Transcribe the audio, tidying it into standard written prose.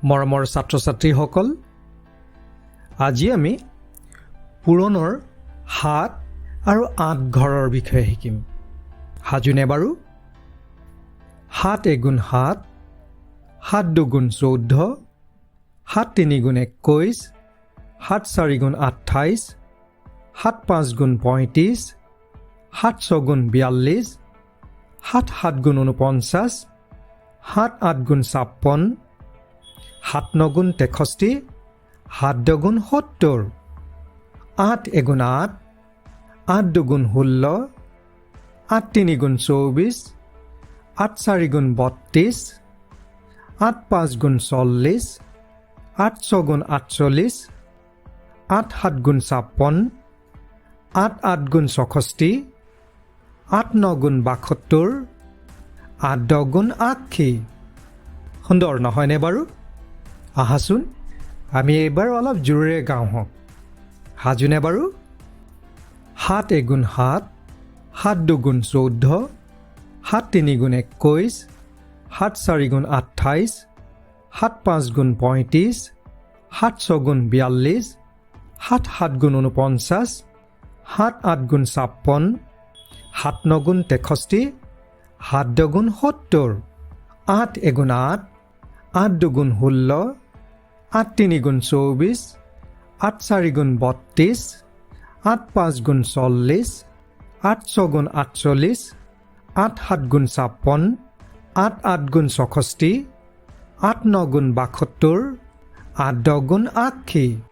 মৰমৰ ছাত্ৰ-ছাত্ৰীসকল, আজি আমি পুৰণৰ ৭ আৰু ৮ ঘৰৰ বিষয়ে শিকিম। সাজুনে বাৰু? ৭ এগুণ ৭, ৭ দুগুণ ১৪, ৭ তিনিগুণ ২১, ৭ চাৰিগুণ ২৮, ৭ পাঁচগুণ ৩৫, ৭ ছগুণ ৪২, ৭ সাতগুণ ৪৯, ৭ আঠগুণ ৫৬, ৭ নগুণ ৬৩, ৭ দগুণ ৭০, ৮ এগুণ ৮, ৮ দুগুণ ১৬, ৮ তিনিগুণ ২৪, ৮ চাৰিগুণ ৩২, ৮ পাঁচগুণ ৪০, ৮ ছগুণ ৪৮, ৮ সাতগুণ ৫৬, ৮ আঠগুণ ৬৪, ৮ নগুণ ৭২, ৮ দগুণ ৮০। সুন্দৰ নহয়নে বাৰু? আহাচোন আমি এইবাৰ অলপ জোৰেৰে গাওঁ হওক। সাজুনে বাৰু? ৭ এগুণ ৭, ৭ দুগুণ ১৪, ৭ তিনিগুণ ২১, ৭ চাৰিগুণ ২৮, ৭ পাঁচগুণ ৩৫, ৭ ছগুণ ৪২, ৭ সাতগুণ ৪৯, ৭ আঠগুণ ৫৬, ৭ নগুণ ৬৩, ৭ দগুণ ৭০, ৮ এগুণ ৮, ৮ দুগুণ ১৬, ৮ তিনিগুণ ২৪, ৮ চাৰিগুণ ৩২, ৮ পাঁচগুণ ৪০, ৮ ছগুণ ৪৮, ৮ সাতগুণ ৫৬, ৮ আঠগুণ ৬৪, ৮ নগুণ ৭২, ৮ দগুণ ৮০।